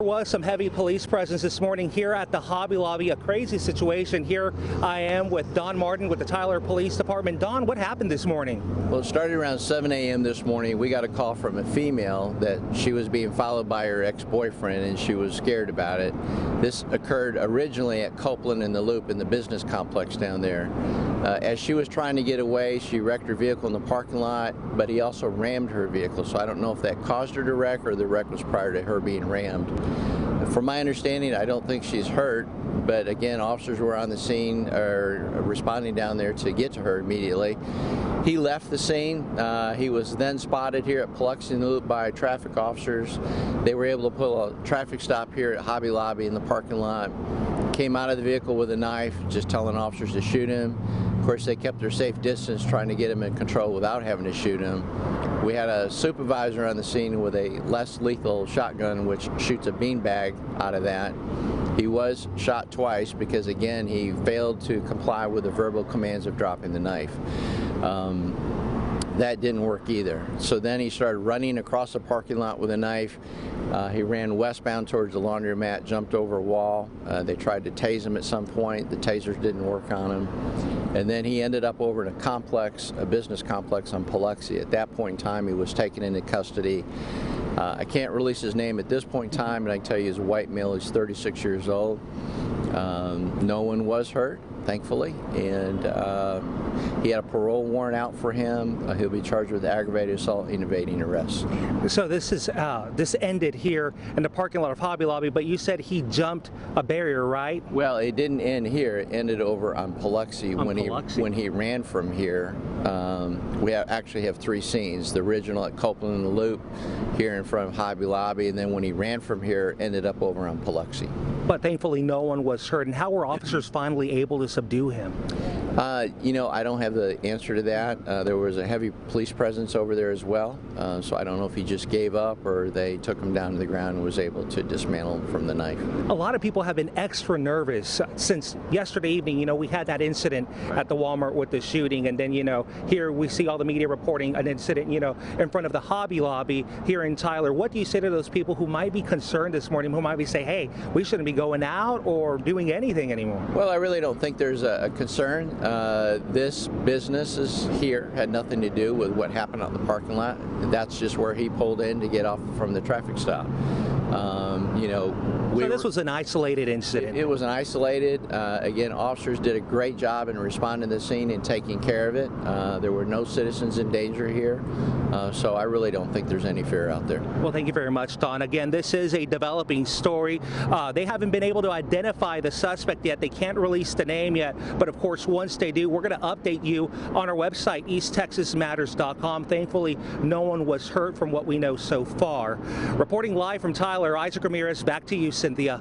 There was some heavy police presence this morning here at the Hobby Lobby. A crazy situation. Here I am with Don Martin with the Tyler Police Department. Don, what happened this morning? Well, it started around 7 a.m. this morning. We got a call from a female that she was being followed by her ex-boyfriend and she was scared about it. This occurred originally at Copeland and the Loop in the business complex down there. As she was trying to get away, she wrecked her vehicle in the parking lot, but he also rammed her vehicle. So I don't know if that caused her to wreck or the wreck was prior to her being rammed. From my understanding, I don't think she's hurt, but again, officers were on the scene or responding down there to get to her immediately. He left the scene. He was then spotted here at Biloxi and the Loop by traffic officers. They were able to pull a traffic stop here at Hobby Lobby in the parking lot. Came out of the vehicle with a knife, just telling officers to shoot him. Of course, they kept their safe distance, trying to get him in control without having to shoot him. We had a supervisor on the scene with a less lethal shotgun, which shoots a beanbag out of that. He was shot twice because, again, he failed to comply with the verbal commands of dropping the knife. That didn't work either. So then he started running across the parking lot with a knife. He ran westbound towards the laundromat, jumped over a wall. They tried to tase him at some point. The tasers didn't work on him. And then he ended up over in a complex, a business complex on Biloxi. At that point in time, he was taken into custody. I can't release his name at this point in time, but I can tell you he's a white male. He's 36 years old. No one was hurt, thankfully, and he had a parole warrant out for him. He'll be charged with aggravated assault and evading arrest. So this ended here in the parking lot of Hobby Lobby, but you said he jumped a barrier, right? Well, it didn't end here. It ended over on Biloxi. When he ran from here. We actually have three scenes: the original at Copeland and the Loop, here in front of Hobby Lobby, and then when he ran from here, ended up over on Biloxi. But thankfully, no one was hurt. And how were officers finally able to subdue him? You know, I don't have the answer to that. There was a heavy police presence over there as well, so I don't know if he just gave up or they took him down to the ground and was able to dismantle him from the knife. A lot of people have been extra nervous since yesterday evening. You know, we had that incident at the Walmart with the shooting, and then, you know, here we see all the media reporting an incident, you know, in front of the Hobby Lobby here in Tyler. What do you say to those people who might be concerned this morning, who might be saying, hey, we shouldn't be going out or doing anything anymore? Well, I really don't think there's a concern. This business is here, had nothing to do with what happened out in the parking lot. That's just where he pulled in to get off from the traffic stop. You know, so this was an isolated incident. It was an isolated. Again, officers did a great job in responding to the scene and taking care of it. There were no citizens in danger here, so I really don't think there's any fear out there. Well, thank you very much, Don. Again, this is a developing story. They haven't been able to identify the suspect yet. They can't release the name yet, but of course, once they do, we're going to update you on our website, easttexasmatters.com. Thankfully, no one was hurt from what we know so far. Reporting live from Tyler, Isaac Ramirez, back to you, Cynthia.